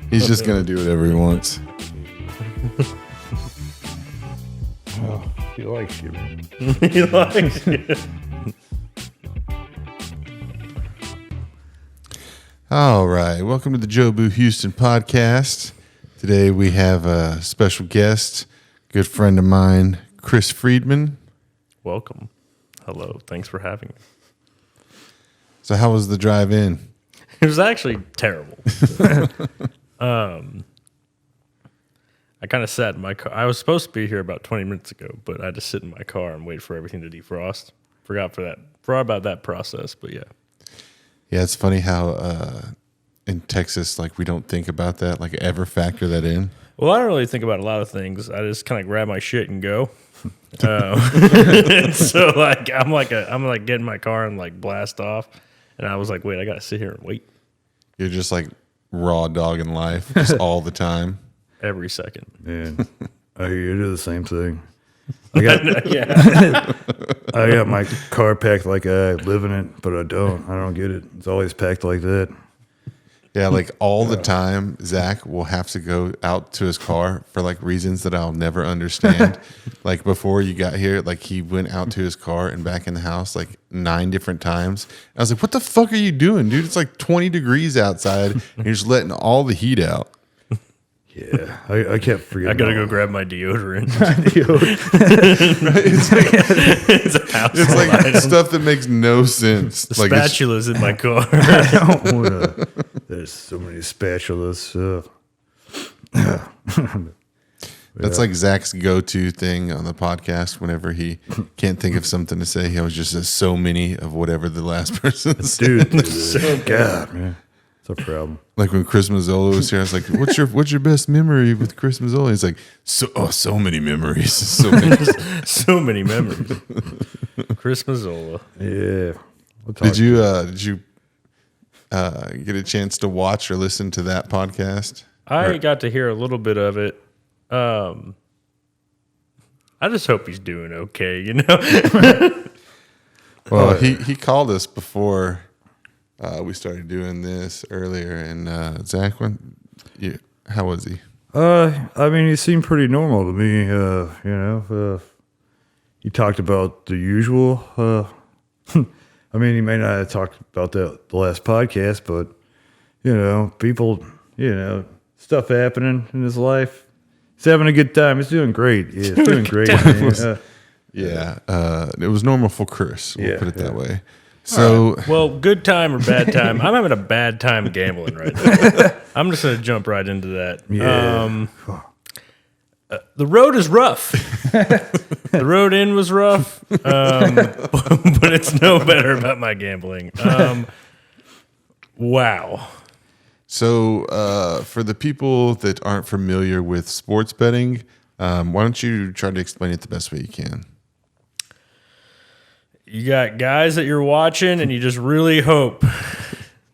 He's just going to do whatever he wants. Oh, he likes you. He likes you. All right. Welcome to the Jobu Houston podcast. Today we have a special guest, good friend of mine, Chris Friedman. Welcome. Hello. Thanks for having me. So how was the drive in? It was actually terrible. I kind of sat in my car. I was supposed to be here about 20 minutes ago, but I just sit in my car and wait for everything to defrost. Forgot about that process, but yeah. Yeah, it's funny how in Texas, like, we don't think about that, like, ever factor that in. Well, I don't really think about a lot of things. I just kind of grab my shit and go. So, like, I'm like getting in my car and like blast off, and I was like, wait, I gotta sit here and wait You're just like raw dogging life, just all the time. every second. Yeah, I hear you do the same thing. I got, Yeah. I got my car packed like I live in it, but I don't. I don't get it. It's always packed like that. Yeah, like all the time, Zach will have to go out to his car for like reasons that I'll never understand. Like before you got here, like he went out to his car and back in the house like 9 different times. I was like, what the fuck are you doing, dude? It's like 20 degrees outside. And you're just letting all the heat out. Yeah, I can't forget. I gotta go grab my deodorant. Right? It's a household It's like item. stuff that makes no sense. The Like spatula's in my car. I don't wanna. There's so many spatulas. that's like Zach's go-to thing on the podcast whenever he can't think of something to say. He always just says so many of whatever the last person said. Dude, God, man, it's a problem. Like when Chris Mazzola was here, I was like, "What's your best memory with Chris Mazzola?" He's like, "So many memories, so many." So many memories. Chris Mazzola. Yeah. We'll talk. Did you get a chance to watch or listen to that podcast? I got to hear a little bit of it. I just hope he's doing okay, you know? Well, he called us before we started doing this earlier, and Zach, how was he? I mean, he seemed pretty normal to me. He talked about the usual. I mean, he may not have talked about that the last podcast, but people, stuff happening in his life. He's having a good time. He's doing great. Yeah, he's doing great. Man. Yeah, it was normal for Chris. We'll put it that way. So, well, good time or bad time? I'm having a bad time gambling right now. I'm just going to jump right into that. Yeah. The road is rough. The road in was rough, but it's no better about my gambling. Wow. So, for the people that aren't familiar with sports betting, why don't you try to explain it the best way you can? You got guys that you're watching, and you just really hope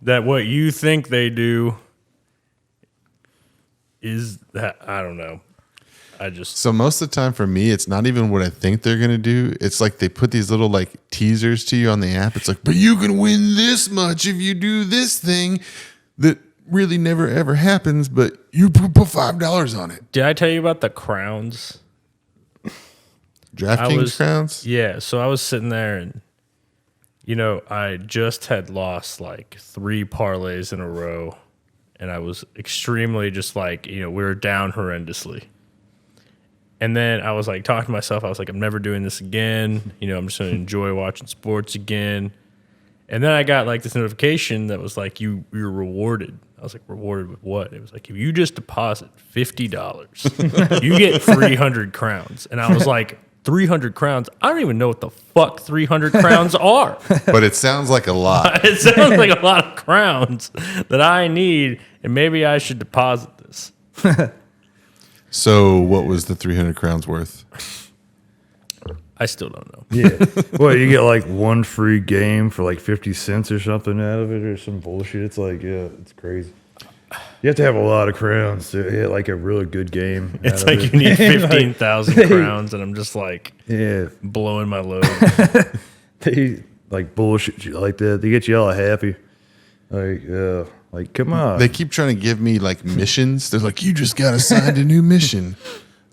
that what you think they do is that, I don't know. So most of the time for me, it's not even what I think they're going to do. It's like they put these little like teasers to you on the app. It's like, but you can win this much if you do this thing that really never ever happens, but you put $5 on it. Did I tell you about the crowns? DraftKings crowns? Yeah, so I was sitting there and, I just had lost like 3 parlays in a row, and I was extremely just like, we were down horrendously. And then I was like talking to myself, I was like, I'm never doing this again. I'm just going to enjoy watching sports again. And then I got like this notification that was like, you're rewarded. I was like, rewarded with what? It was like, if you just deposit $50, you get 300 crowns. And I was like, 300 crowns? I don't even know what the fuck 300 crowns are. But it sounds like a lot. It sounds like a lot of crowns that I need, and maybe I should deposit this. So what was the 300 crowns worth? I still don't know. Yeah. Well, you get like one free game for like 50 cents or something out of it or some bullshit. It's like, yeah, it's crazy. You have to have a lot of crowns to hit like a really good game. It's like you need 15,000 crowns, and I'm just like, yeah, blowing my load. they like bullshit you like that. They get you all happy. Like come on. They keep trying to give me like missions. They're like, you just got assigned a new mission.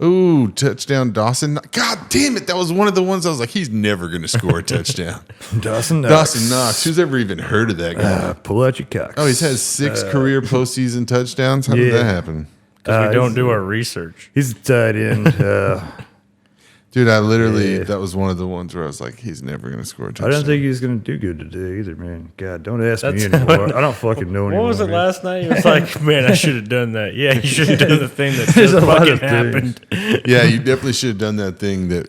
Ooh, touchdown Dawson. God damn it. That was one of the ones I was like, he's never going to score a touchdown. Dawson Knox. Who's ever even heard of that guy? Pull out your cocks. Oh, he's had 6 career postseason touchdowns. How did that happen? Because we don't do our research. He's a tight end. Dude, I literally, that was one of the ones where I was like, he's never going to score a touchdown. I didn't think he was going to do good today either, man. God, don't ask me anymore. I don't fucking know anymore. What was it man. last night? He was like, man, I should have done that. Yeah, you should have done the thing that just fucking happened. Yeah, you definitely should have done that thing that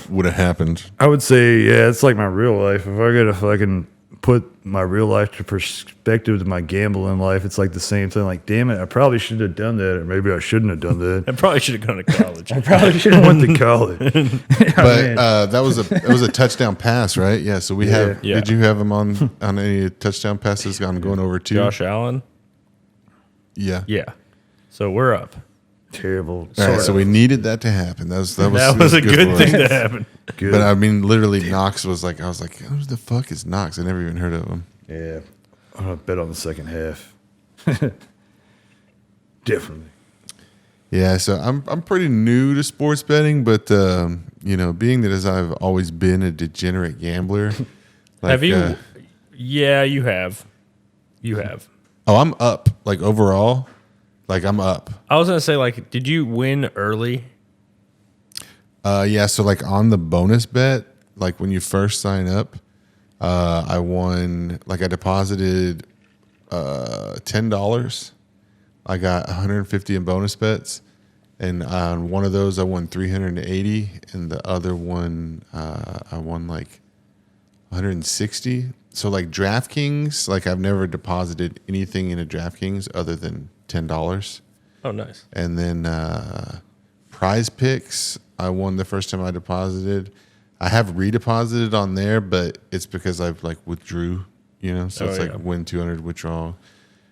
would have happened. I would say, yeah, it's like my real life. If I got to fucking put my real life to perspective to my gambling life, it's like the same thing. Like, damn it, I probably should have done that, or maybe I shouldn't have done that. I probably should have gone to college. I probably should have went to college. But that was a touchdown pass, right? Yeah. So we have. Yeah. Did you have him on any touchdown passes? I'm going over to Josh Allen? Yeah. Yeah. So we're up. Terrible. All right, so we needed that to happen. That was a good thing to happen. Good. But I mean, literally, Knox was like, I was like, who the fuck is Knox? I never even heard of him. Yeah. I'm going to bet on the second half. Definitely. Yeah, so I'm pretty new to sports betting, but being that as I've always been a degenerate gambler, like, Have you? Yeah, you have. You have. Oh, I'm up. Like overall, like I'm up. I was gonna say, like, did you win early? Yeah. So like on the bonus bet, like when you first sign up, I won. Like I deposited $10. I got 150 in bonus bets, and on one of those I won 380, and the other one I won like 160. So like DraftKings, like I've never deposited anything in a DraftKings other than $10. Oh, nice. And then Prize Picks, I won the first time I deposited. I have redeposited on there, but it's because I've like withdrew, so it's like win 200 withdrawal.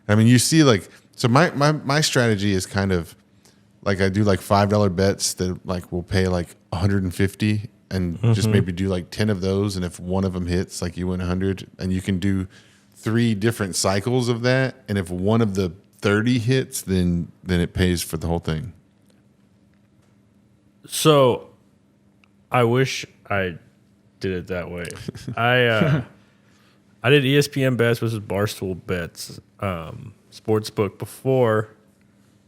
I mean, you see like, so my strategy is kind of like I do like $5 bets that like will pay like 150 and just maybe do like 10 of those. And if one of them hits, like you win 100, and you can do 3 different cycles of that. And if one of the 30 hits, then it pays for the whole thing. So I wish I did it that way. I did ESPN bets versus Barstool bets, sportsbook before,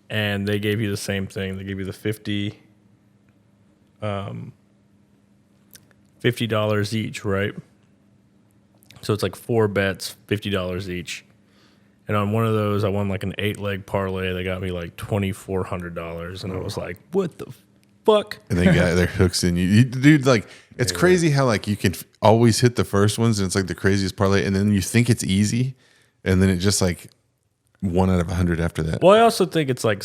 and they gave you the same thing. They gave you the $50 each, right? So it's like 4 bets, $50 each. And on one of those, I won like an 8-leg parlay. They got me like $2,400, and I was like, "What the fuck?" And they got their hooks in you, dude. Like it's crazy how like you can always hit the first ones, and it's like the craziest parlay, and then you think it's easy, and then it just like 1 out of 100 after that. Well, I also think it's like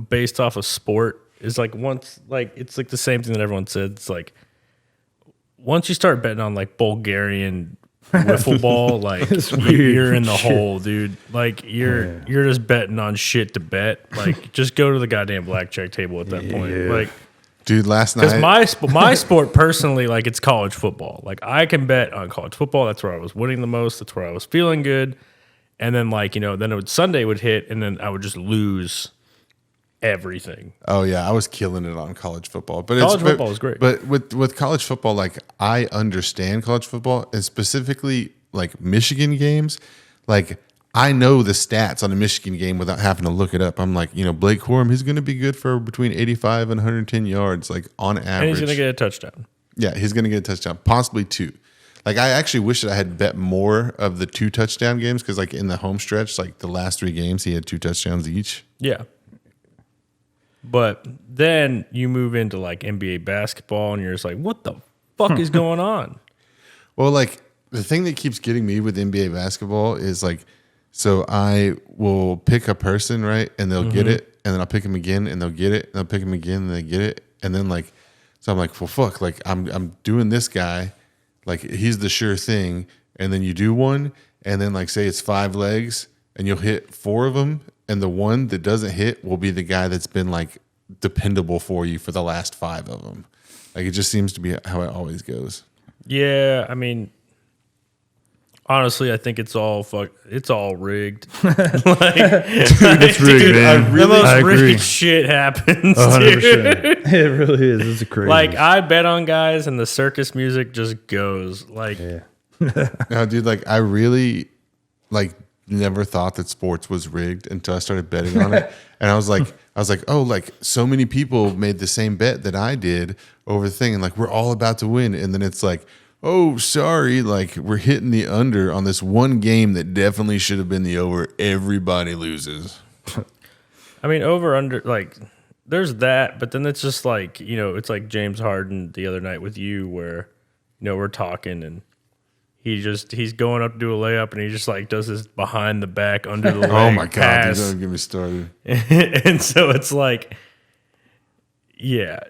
based off of sport. It's like once, like it's like the same thing that everyone said. It's like once you start betting on like Bulgarian wiffle ball, like you're in the hole, dude. Like you're just betting on shit to bet. Like just go to the goddamn blackjack table at that point. Like, dude, last night because my sport personally, like it's college football. Like I can bet on college football. That's where I was winning the most. That's where I was feeling good. And then like then Sunday would hit, and then I would just lose everything. Oh yeah, I was killing it on college football. But college football was great. But with college football, like I understand college football, and specifically like Michigan games. Like I know the stats on a Michigan game without having to look it up. I'm like, Blake Corum, he's going to be good for between 85 and 110 yards, like on average. And he's going to get a touchdown. Yeah, he's going to get a touchdown, possibly 2. Like I actually wish that I had bet more of the 2 touchdown games, because like in the home stretch, like the last 3 games, he had 2 touchdowns each. Yeah. But then you move into like NBA basketball, and you're just like, what the fuck is going on? Well, like the thing that keeps getting me with NBA basketball is like, so I will pick a person, right? And they'll get it. And then I'll pick them again, and they'll get it. And I'll pick them again, and they get it. And then like So I'm like, well, fuck, like I'm doing this guy, like he's the sure thing, and then you do one, and then like say it's 5 legs, and you'll hit 4 of them, and the one that doesn't hit will be the guy that's been like dependable for you for the last 5 of them. Like it just seems to be how it always goes. Yeah, I mean, honestly, I think it's all rigged. It's rigged, man. The most I agree. rigged shit happens. 100%. Dude. It really is. It's crazy. Like I bet on guys, and the circus music just goes. Like, No, dude, like I really like never thought that sports was rigged until I started betting on it. And I was like, oh, like so many people made the same bet that I did over the thing, and like we're all about to win. And then it's like, oh, sorry, like we're hitting the under on this one game that definitely should have been the over. Everybody loses. I mean, over under, like there's that, but then it's just like, it's like James Harden the other night with you, where we're talking and he's going up to do a layup, and he just like does this behind the back under the leg Oh my god, pass. dude, don't get me started. And so it's like, yeah,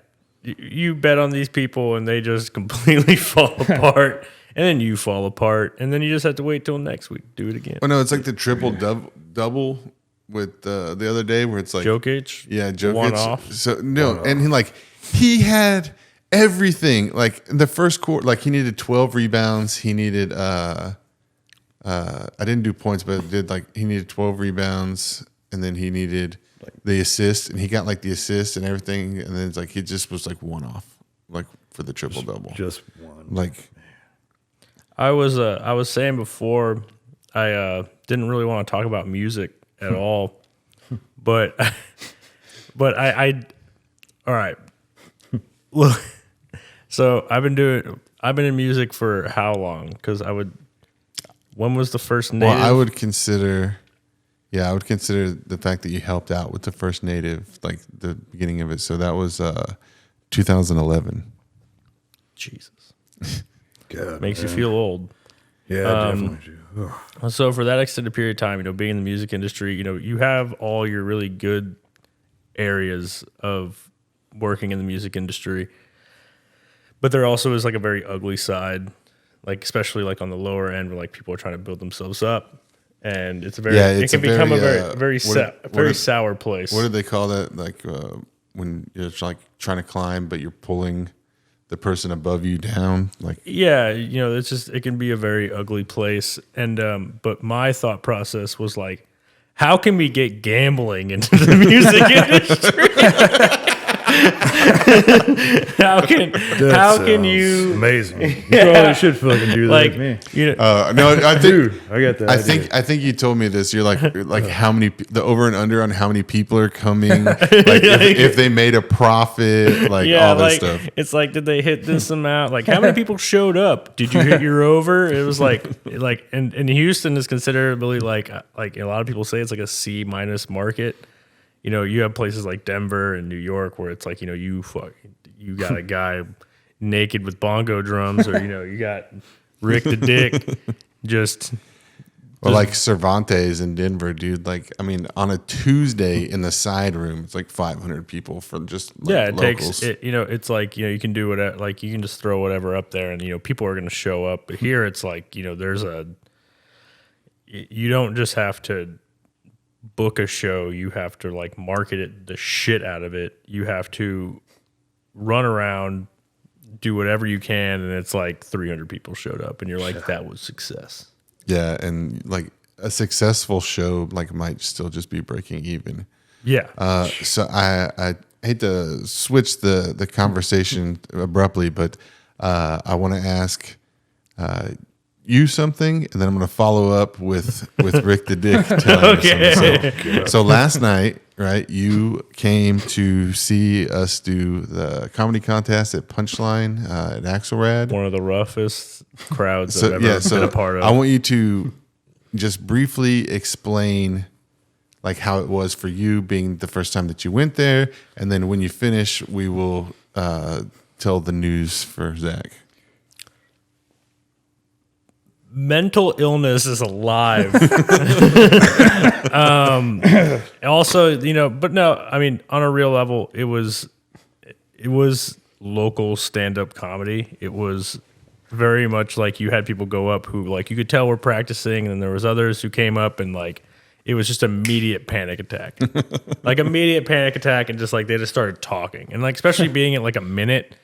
you bet on these people and they just completely fall apart, and then you fall apart, and then you just have to wait till next week to do it again. Oh no, it's like the triple double with the other day where it's like Jokic, yeah, Jokic. one off. So no, and he had everything. Like in the first quarter, like he needed 12 rebounds. He needed I didn't do points, but he needed 12 rebounds, and then he needed the assist, and he got like the assist and everything, and then it's like he just was like one off, like for the triple double. just one. Like I was saying before, I didn't really want to talk about music at all, but I all right. Look, so I've been in music for how long? Because when was the first native? Well, I would consider the fact that you helped out with the first native, like the beginning of it. So that was 2011. Jesus. God, Makes man. you feel old. Yeah, definitely do. Ugh. So for that extended period of time, being in the music industry, you have all your really good areas of working in the music industry, but there also is like a very ugly side, like especially like on the lower end where like people are trying to build themselves up, and it can become a very sour place. What do they call that? Like when you're like trying to climb, but you're pulling the person above you down. Like Yeah, it can be a very ugly place. And but my thought process was like, how can we get gambling into the music industry? how can you? Amazing. You probably should fucking do that Like, with me. no, I think Dude, I got that. I think you told me this. You're like how many the over and under on how many people are coming, like if they made a profit, like all this stuff. It's like, did they hit this amount? Like, how many people showed up? Did you hit your over? It was like, and Houston is considerably like a lot of people say it's like a C- market. You have places like Denver and New York where it's like, you got a guy naked with bongo drums, or you got Rick the Dick just. Well, like Cervantes in Denver, dude. Like, I mean, on a Tuesday in the side room, it's like 500 people for just it locals. takes it. It's like you can do whatever. Like you can just throw whatever up there, and people are going to show up. But here, it's like there's you don't just have to book a show, you have to like market it the shit out of it. You have to run around, do whatever you can, and it's like 300 people showed up, and you're like, that was success. Yeah, and like a successful show like might still just be breaking even. Yeah. So I hate to switch the conversation abruptly, but I want to ask you something, and then I'm going to follow up with Rick the Dick telling us something. So last night, right, you came to see us do the comedy contest at Punchline at Axelrad. One of the roughest crowds I've ever been a part of. I want you to just briefly explain like how it was for you being the first time that you went there, and then when you finish, we will tell the news for Zach. Mental illness is alive. Also, but no, I mean, on a real level, it was local stand-up comedy. It was very much like you had people go up who like you could tell were practicing, and then there was others who came up and like it was just immediate panic attack. Like immediate panic attack, and just like they just started talking. And like especially being at like a minute,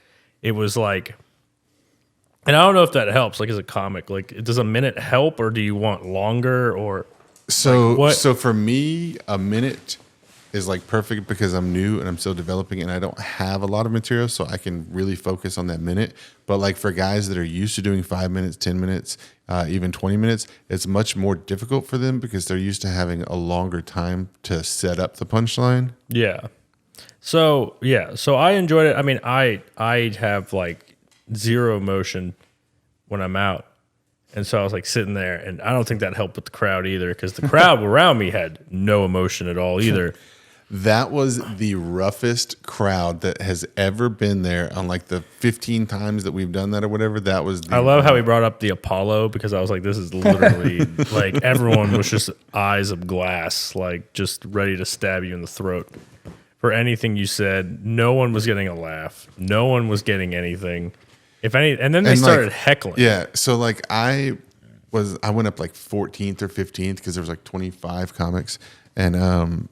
it was like, and I don't know if that helps like as a comic. Like does a minute help, or do you want longer, or So like, what? so for me, a minute is like perfect because I'm new and I'm still developing and I don't have a lot of material, so I can really focus on that minute. But like for guys that are used to doing 5 minutes, 10 minutes, even 20 minutes, it's much more difficult for them because they're used to having a longer time to set up the punchline. Yeah. So I enjoyed it. I mean, I have like zero emotion when I'm out. And so I was like sitting there, and I don't think that helped with the crowd either, because the crowd around me had no emotion at all either. That was the roughest crowd that has ever been there on like the 15 times that we've done that or whatever. That was I love how he brought up the Apollo, because I was like, this is literally like everyone was just eyes of glass, like just ready to stab you in the throat for anything you said. No one was getting a laugh. No one was getting anything. If any, and then they started heckling. Yeah. So like I went up like 14th or 15th because there was like 25 comics. And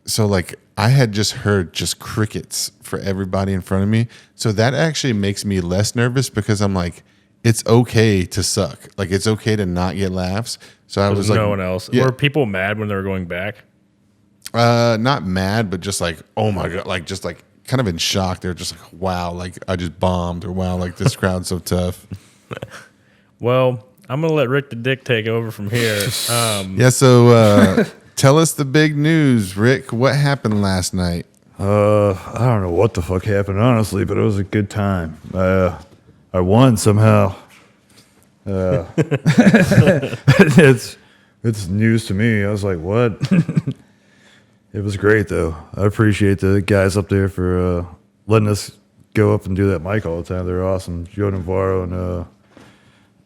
so like I had just heard just crickets for everybody in front of me. So that actually makes me less nervous because I'm like, it's okay to suck. Like it's okay to not get laughs. So I was like, no one else. Yeah. Were people mad when they were going back? Not mad, but just like, oh my God, like just like kind of in shock. They're just like, wow, like I just bombed, or wow, like this crowd's so tough. Well, I'm going to let Rick the Dick take over from here. Yeah, so tell us the big news, Rick. What happened last night? I don't know what the fuck happened, honestly, but it was a good time. I won somehow. It's news to me. I was like, what? It was great, though. I appreciate the guys up there for letting us go up and do that mic all the time. They're awesome. Joe Navarro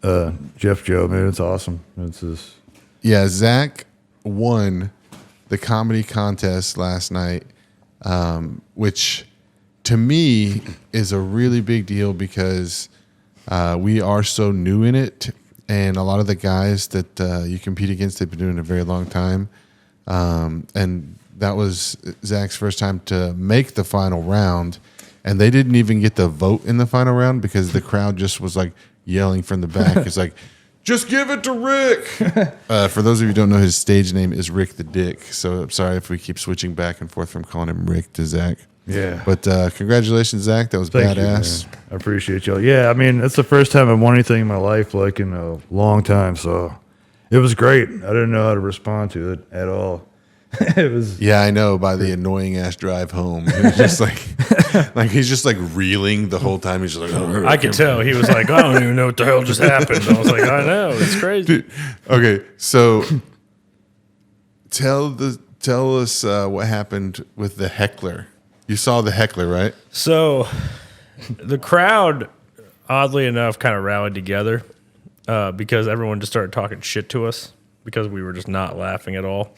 and Jeff Joe, man, it's awesome. It's just... Yeah, Zach won the comedy contest last night, which to me is a really big deal because we are so new in it, and a lot of the guys that you compete against, they've been doing it a very long time, and that was Zach's first time to make the final round, and they didn't even get the vote in the final round because the crowd just was like yelling from the back. It's like, just give it to Rick. For those of you who don't know, his stage name is Rick the Dick. So I'm sorry if we keep switching back and forth from calling him Rick to Zach. Yeah. But congratulations, Zach. That was Thank badass. you, man. I appreciate y'all. Yeah, I mean, it's the first time I've won anything in my life, like in a long time. So it was great. I didn't know how to respond to it at all. It was... Yeah, I know. By the annoying ass drive home, he was just like he's just like reeling the whole time. He's just like, oh, I could tell. He was like, I don't even know what the hell just happened. I was like, I know. It's crazy. Dude, okay, so tell us what happened with the heckler. You saw the heckler, right? So the crowd, oddly enough, kind of rallied together because everyone just started talking shit to us because we were just not laughing at all.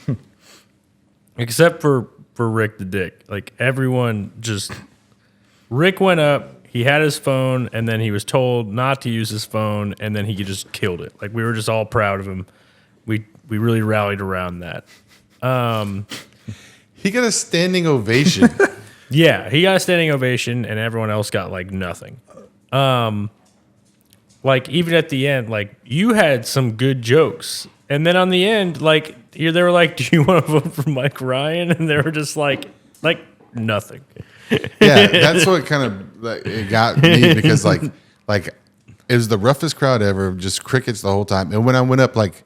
Except for Rick the Dick. Like everyone just... Rick went up, he had his phone, and then he was told not to use his phone, and then he just killed it. Like we were just all proud of him. We really rallied around that. He got a standing ovation. Yeah, he got a standing ovation, and everyone else got like nothing. Like even at the end, like you had some good jokes, and then on the end, like they were like, "Do you want to vote for Mike Ryan?" And they were just like nothing. Yeah, that's what kind of like, it got me because like it was the roughest crowd ever, just crickets the whole time. And when I went up, like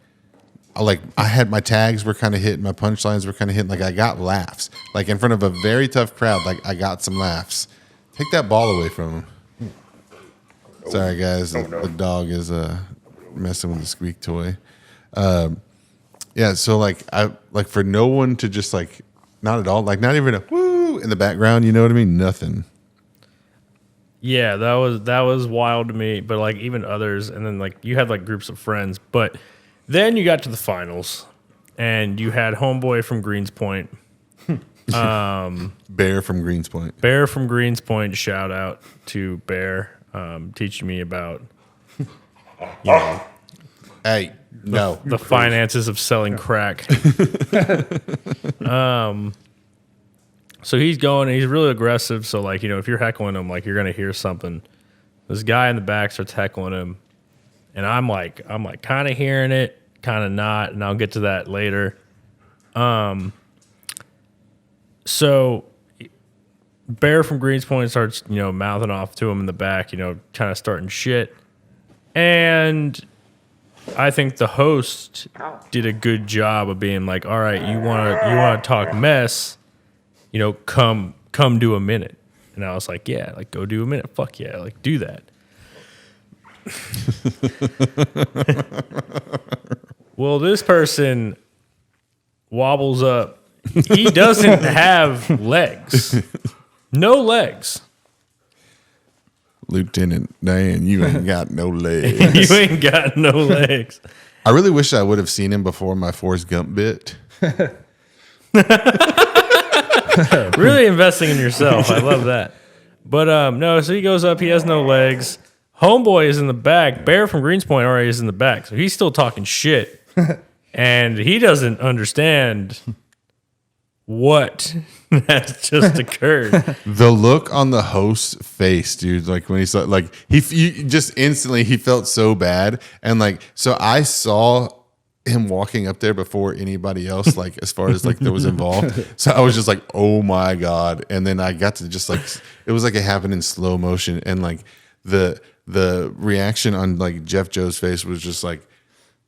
I had my tags were kind of hitting, my punchlines were kind of hitting. Like I got laughs, like in front of a very tough crowd. Like I got some laughs. Take that ball away from him. Sorry guys, the dog is messing with the squeak toy. Yeah, so like I like for no one to just like not at all, like not even a woo in the background, you know what I mean? Nothing. Yeah, that was wild to me, but like even others, and then like you had like groups of friends, but then you got to the finals, and you had homeboy from Greens Point, Bear from Greenspoint. Bear from Greenspoint, shout out to Bear, teaching me about Hey, no. the finances of selling crack. So he's going and he's really aggressive. So like, if you're heckling him, like you're gonna hear something. This guy in the back starts heckling him, and I'm like kind of hearing it, kind of not, and I'll get to that later. So Bear from Greenspoint starts, mouthing off to him in the back, kind of starting shit. And I think the host did a good job of being like, all right, you want to talk mess, come do a minute. And I was like, yeah, like go do a minute. Fuck yeah, like do that. Well, this person wobbles up. He doesn't have legs. No legs. Lieutenant Dan, you ain't got no legs. You ain't got no legs. I really wish I would have seen him before my Forrest Gump bit. Really investing in yourself. I love that. But no, so he goes up. He has no legs. Homeboy is in the back. Bear from Greenspoint already is in the back. So he's still talking shit. And he doesn't understand what has just occurred. The look on the host's face, dude, like when he saw, like he just instantly he felt so bad, and like so I saw him walking up there before anybody else, like as far as like that was involved. So I was just like, oh my God, and then I got to just like it was like it happened in slow motion, and like the reaction on like Jeff Joe's face was just like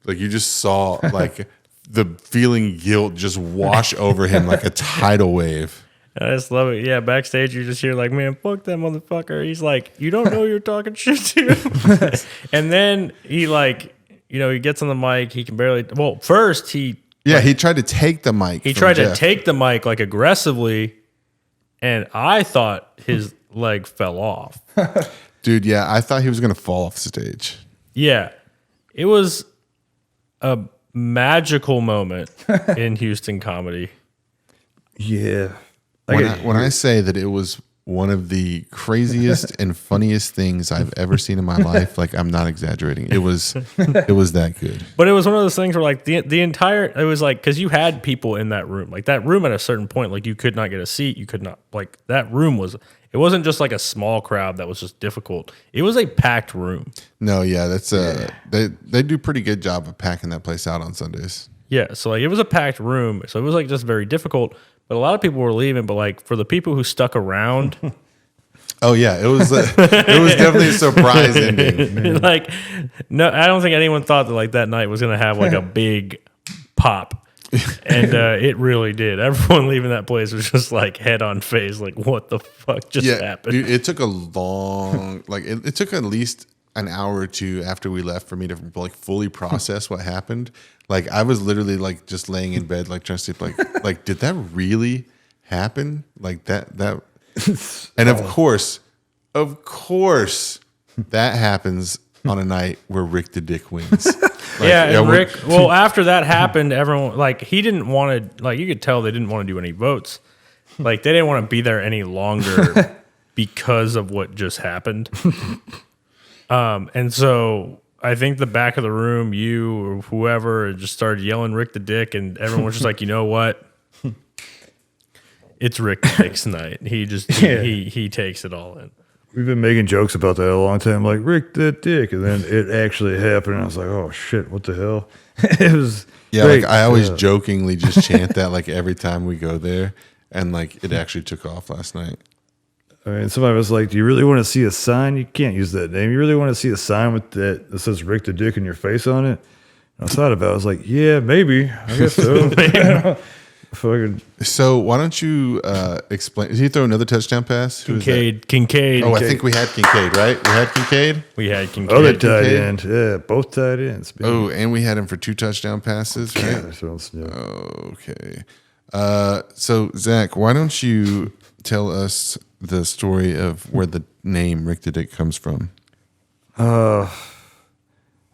you just saw like. The feeling guilt just wash over him like a tidal wave. I just love it. Yeah, backstage you just hear like, man, fuck that motherfucker. He's like, you don't know you're talking shit to. And then he like, he gets on the mic. He can barely. Well, first he tried to take the mic. He tried to take the mic like aggressively, and I thought his leg fell off. Dude, yeah, I thought he was gonna fall off stage. Yeah, it was a magical moment in Houston comedy. Yeah. When I say that it was one of the craziest and funniest things I've ever seen in my life, like I'm not exaggerating. It was that good. But it was one of those things where like the entire, it was like, because you had people in that room. Like that room at a certain point, like you could not get a seat. You could not, like that room was, it wasn't just like a small crowd that was just difficult. It was a packed room. No, yeah, that's they do a pretty good job of packing that place out on Sundays. Yeah, so like it was a packed room, so it was like just very difficult. But a lot of people were leaving. But like for the people who stuck around, oh yeah, it was definitely a surprise ending. Like no, I don't think anyone thought that like that night was gonna have like a big pop. And it really did. Everyone leaving that place was just like head on face, like what the fuck just happened? Dude, it took a long, like it took at least an hour or two after we left for me to like fully process what happened. Like I was literally like just laying in bed, like trying to sleep, like did that really happen? Like that, and of course, that happens on a night where Rick the Dick wins. Like, and Rick, well, after that happened, everyone, like, he didn't want to, like, you could tell they didn't want to do any votes. Like, they didn't want to be there any longer because of what just happened. And so I think the back of the room, you or whoever, just started yelling Rick the Dick, and everyone was just like, you know what? It's Rick the Dick's night. He just, he takes it all in. We've been making jokes about that a long time, like Rick the Dick, and then it actually happened. And I was like, "Oh shit, what the hell?" It was like I always jokingly just chant that like every time we go there, and like it actually took off last night. I mean, somebody was like, "Do you really want to see a sign? You can't use that name. You really want to see a sign with that says Rick the Dick and your face on it?" And I thought about it. I was like, "Yeah, maybe. I guess so." So why don't you explain? Did he throw another touchdown pass? Kincaid. Oh, I think we had Kincaid, right? We had Kincaid. Other tight end. Yeah, both tight ends. Oh, and we had him for 2 touchdown passes, right? Yeah. Okay. So Zach, why don't you tell us the story of where the name Rick the Dick comes from? I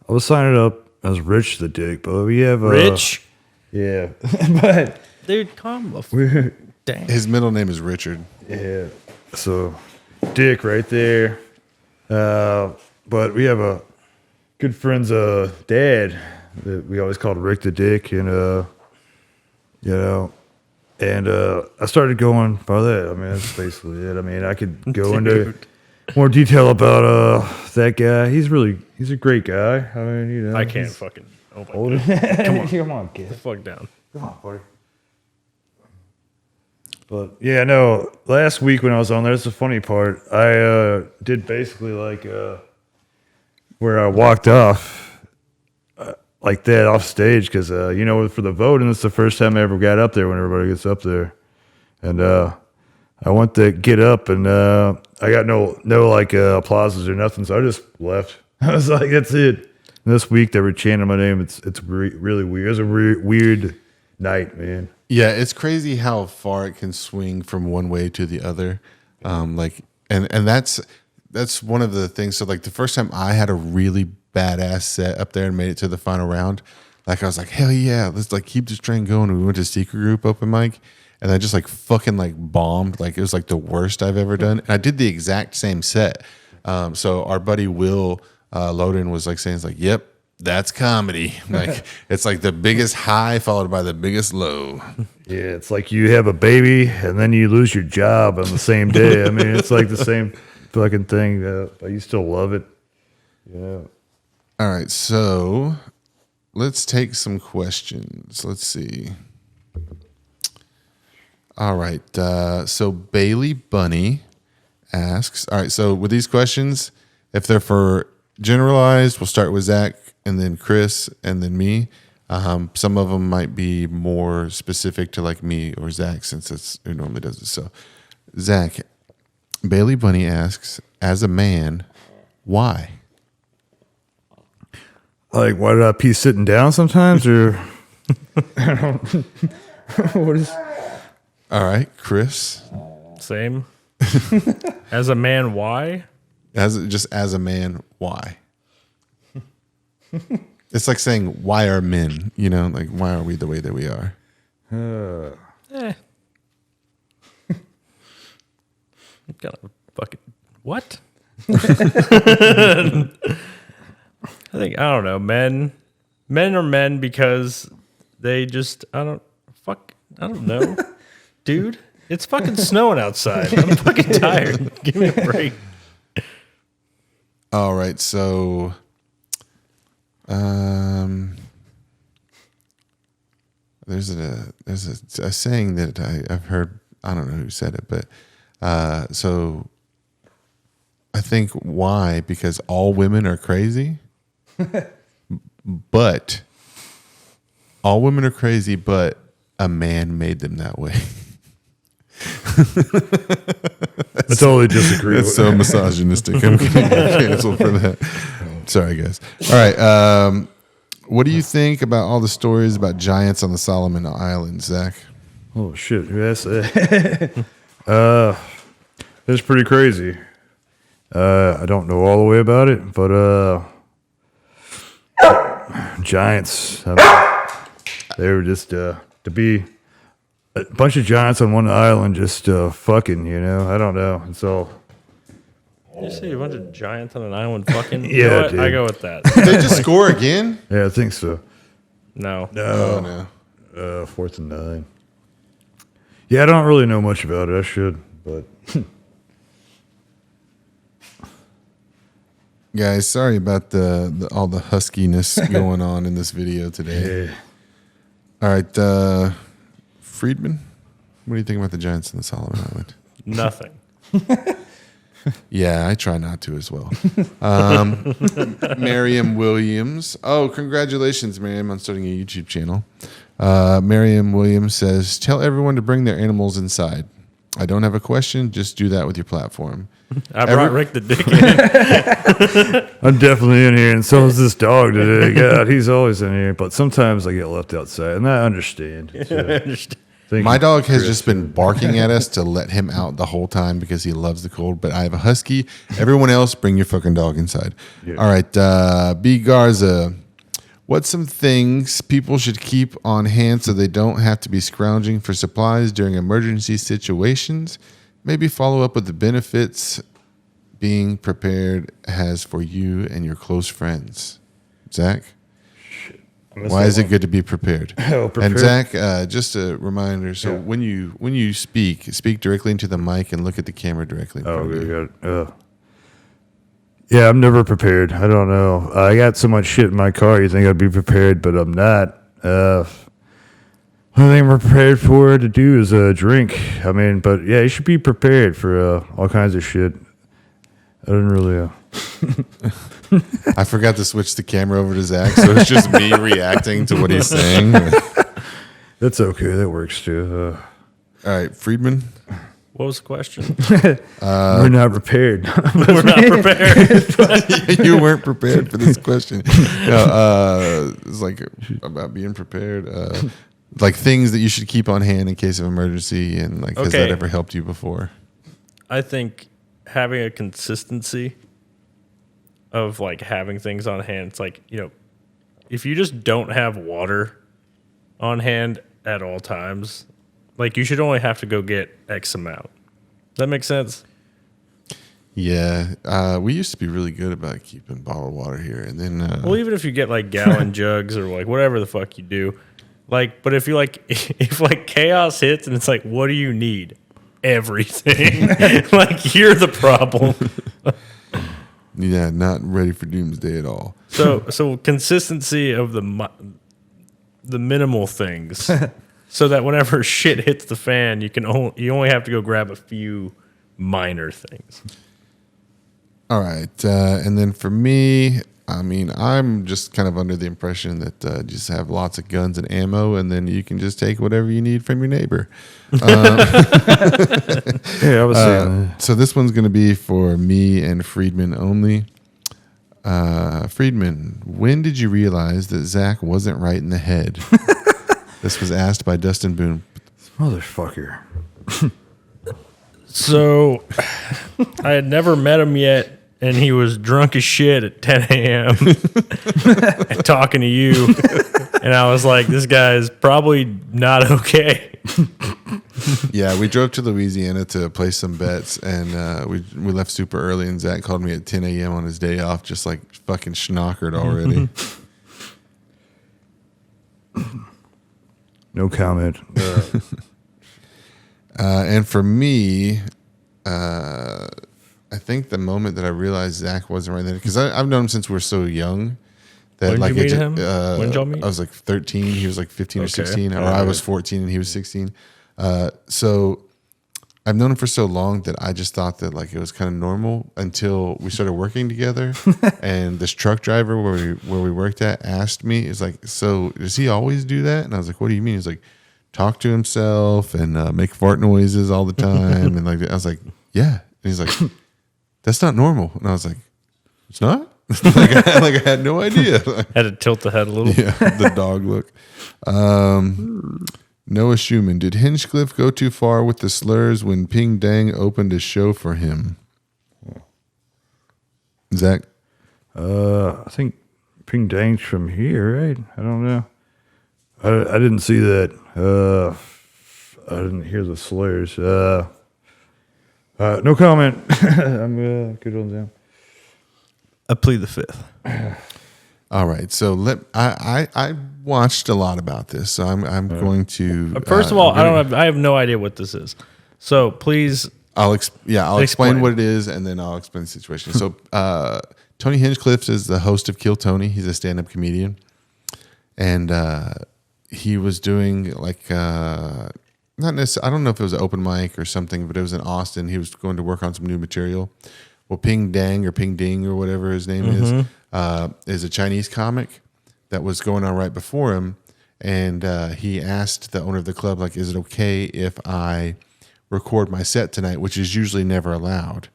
was signing up as Rich the Dick, but we have Rich. Yeah, but Dude, calm. Dang. His middle name is Richard. Yeah. So, Dick right there. But we have a good friend's dad that we always called Rick the Dick, and and I started going by that. I mean, that's basically it. I mean, I could go into more detail about that guy. He's a great guy. I mean, I can't fucking. Oh my Hold God. it. Come on, kid. The fuck down. Come on, buddy. But yeah, no. Last week when I was on there, that's the funny part. I did basically like where I walked off like that off stage because for the vote, and it's the first time I ever got up there when everybody gets up there, and I went to get up and I got no like applauses or nothing, so I just left. I was like, that's it. And this week they were chanting my name. It's really weird. It was a weird night, man. Yeah, it's crazy how far it can swing from one way to the other. And that's one of the things. So like the first time I had a really badass set up there and made it to the final round, like I was like, hell yeah, let's like keep this train going. And we went to Secret Group open mic, and I just like fucking like bombed. Like it was like the worst I've ever done. And I did the exact same set. So our buddy Will Loden was like saying, it's like, yep, that's comedy. Like it's like the biggest high followed by the biggest low. Yeah, it's like you have a baby and then you lose your job on the same day. I mean, it's like the same fucking thing, but you still love it. Yeah. All right, so let's take some questions. Let's see. All right, so Bailey Bunny asks, all right, so with these questions, if they're for generalized, we'll start with Zach and then Chris and then me. Some of them might be more specific to like me or Zach since it's who normally does it. So Zach, Bailey Bunny asks, as a man, why? Like, why did I pee sitting down sometimes, or I don't. What is? All right, Chris. Same. As a man, why? As a man, why? It's like saying, why are men? You know, like why are we the way that we are? Got a fucking what? I don't know. Men are men because they just I don't know. Dude, it's fucking snowing outside. I'm fucking tired. Give me a break. All right, so there's a saying that I've heard. I don't know who said it, but so I think why, because all women are crazy, but all women are crazy, but a man made them that way. I totally disagree. That's so misogynistic. I'm going to get canceled for that. Sorry, guys. All right. What do you think about all the stories about giants on the Solomon Islands, Zach? Oh shit! Yes, it's pretty crazy. I don't know all the way about it, but giants. I mean, they were just to be a bunch of giants on one island, just fucking. I don't know. It's all. You see a bunch of giants on an island fucking? Yeah, You know what? dude. I go with that. Did they just score again? Yeah, I think so. No. Oh, no. 4th and 9. Yeah, I don't really know much about it. I should, but Guys, sorry about the all the huskiness going on in this video today. yeah. All right, Friedman, what do you think about the giants in the Solomon Island? Nothing. Yeah, I try not to as well. Miriam Williams. Oh, congratulations, Miriam, on starting a YouTube channel. Miriam Williams says, tell everyone to bring their animals inside. I don't have a question. Just do that with your platform. I brought Rick the Dick in. I'm definitely in here, and so is this dog today. God, he's always in here, but sometimes I get left outside, and I understand. So, I understand. thank My you, dog has Chris. just been barking at us to let him out the whole time because he loves the cold. But I have a husky. Everyone else, bring your fucking dog inside. Yeah. All right, B. Garza. What's some things people should keep on hand so they don't have to be scrounging for supplies during emergency situations? Maybe follow up with the benefits being prepared has for you and your close friends. Zach? Why is it good to be prepared? Oh, prepared. And Zach, just a reminder. So when you speak directly into the mic and look at the camera directly. Oh, good. Yeah, I'm never prepared. I don't know. I got so much shit in my car. You think I'd be prepared, but I'm not. Only thing I'm prepared for to do is drink. I mean, but yeah, you should be prepared for all kinds of shit. I didn't really. I forgot to switch the camera over to Zach, so it's just me reacting to what he's saying. That's okay. That works too. All right, Friedman. What was the question? We're not prepared. We're not prepared. You weren't prepared for this question. No, it's like about being prepared. Like things that you should keep on hand in case of emergency, and like has that ever helped you before? I think having a consistency of like having things on hand. It's like, if you just don't have water on hand at all times, like you should only have to go get X amount. Does that make sense? Yeah, we used to be really good about keeping bottled water here, and then well, even if you get like gallon jugs or like whatever the fuck you do, like, but if you like, if like chaos hits and it's like, what do you need? Everything. Like you're the problem. Yeah, not ready for doomsday at all. So consistency of the minimal things. So that whenever shit hits the fan, you only have to go grab a few minor things. All right, and then for me, I mean, I'm just kind of under the impression that just have lots of guns and ammo, and then you can just take whatever you need from your neighbor. Yeah, I was saying that. So this one's going to be for me and Friedman only. Friedman, when did you realize that Zach wasn't right in the head? This was asked by Dustin Boone. Motherfucker. So I had never met him yet, and he was drunk as shit at 10 a.m. and talking to you. And I was like, this guy is probably not okay. Yeah, we drove to Louisiana to place some bets, and we left super early, and Zach called me at 10 a.m. on his day off, just like fucking schnockered already. No comment. And for me, I think the moment that I realized Zach wasn't right there, because I've known him since we were so young. That When like did you meet him? When did y'all meet? I was like 13. He was like 15 or Okay. 16, or All I right. was 14 and he was 16. So I've known him for so long that I just thought that like it was kind of normal until we started working together. And this truck driver where we worked at asked me, "Is like, so does he always do that?" And I was like, "What do you mean?" He's like, "Talk to himself and make fart noises all the time." And like I was like, "Yeah." And he's like, "That's not normal." And I was like, "It's not." I had no idea. Had to tilt the head a little. Yeah, the dog look. Noah Schumann, did Hinchcliffe go too far with the slurs when Ping Dang opened a show for him? Zach? I think Ping Dang's from here, right? I don't know. I didn't see that. I didn't hear the slurs. No comment. I'm good on them. I plead the fifth. All right, so I watched a lot about this, so I'm going to. First of all, I have no idea what this is. So please, I'll explain Explain. what it is, and then I'll explain the situation. So Tony Hinchcliffe is the host of Kill Tony. He's a stand-up comedian, and he was doing like not necessarily. I don't know if it was an open mic or something, but it was in Austin. He was going to work on some new material. Well, Ping Dang or Ping Ding or whatever his name is a Chinese comic that was going on right before him, and he asked the owner of the club, like, "Is it okay if I record my set tonight?" Which is usually never allowed,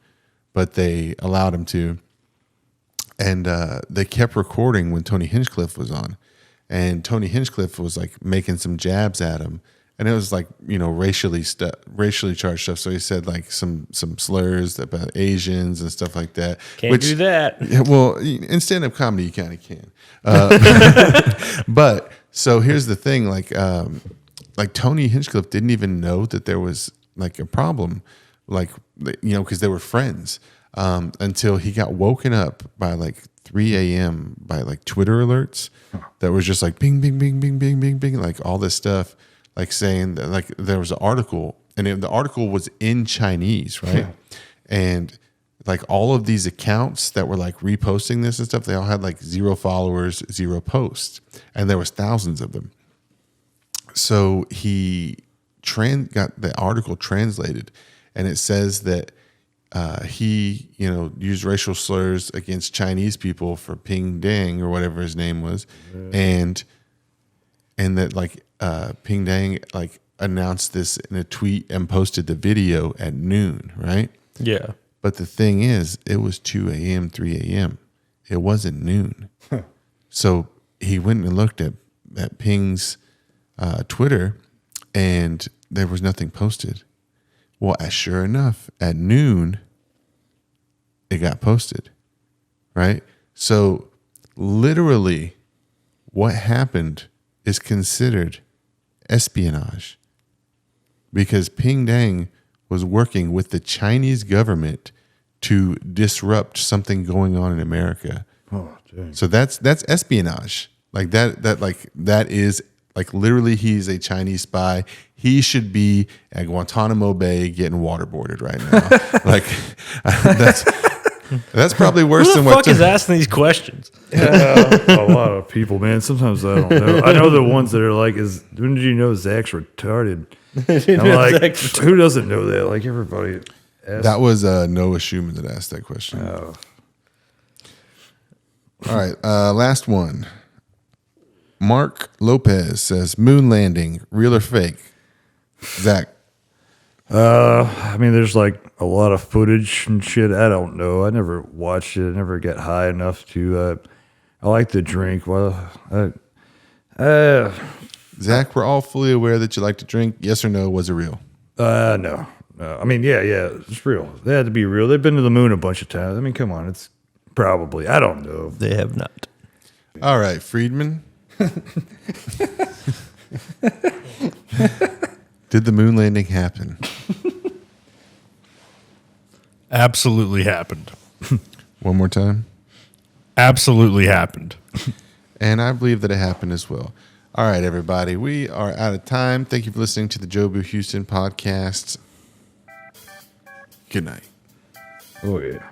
but they allowed him to, and they kept recording when Tony Hinchcliffe was on, and Tony Hinchcliffe was like making some jabs at him, and it was like, racially charged stuff. So he said like some slurs about Asians and stuff like that. Can't do that. Yeah, well, in stand-up comedy, you kind of can. But so here's the thing, like Tony Hinchcliffe didn't even know that there was like a problem, like, because they were friends, until he got woken up by like 3 a.m. by like Twitter alerts that was just like bing, bing, bing, bing, bing, bing, bing, like all this stuff, like saying that like there was an article, and the article was in Chinese, right? And like all of these accounts that were like reposting this and stuff, they all had like 0 followers, 0 posts, and there was thousands of them. So he got the article translated, and it says that he, used racial slurs against Chinese people for Ping Dang or whatever his name was, and that like Ping Dang like announced this in a tweet and posted the video at noon, right? Yeah. But the thing is, it was 2 a.m., 3 a.m. It wasn't noon. So he went and looked at Ping's Twitter, and there was nothing posted. Well, sure enough, at noon, it got posted, right? So literally what happened is considered espionage, because Ping Dang was working with the Chinese government to disrupt something going on in America. Oh, dang. So that's espionage. Like that is like literally he's a Chinese spy. He should be at Guantanamo Bay getting waterboarded right now. Like that's probably worse Who than the what fuck is asking these questions? A lot of people, man. Sometimes I don't know. I know the ones that are like, when did you know Zach's retarded? I'm like, who doesn't know that? Like everybody asks. That was Noah Schumann that asked that question. Oh. All right, last one. Mark Lopez says, moon landing, real or fake? Zach. I mean, there's like a lot of footage and shit. I don't know. I never watched it. I never got high enough to. I like to drink. Well, Zach, we're all fully aware that you like to drink. Yes or no? Was it real? no. I mean, yeah, it's real. They had to be real. They've been to the moon a bunch of times. I mean, come on, it's probably. I don't know. They have not. All right, Friedman. Did the moon landing happen? Absolutely happened. One more time. Absolutely happened. And I believe that it happened as well. All right, everybody. We are out of time. Thank you for listening to the Jobu Houston podcast. Good night. Oh, yeah.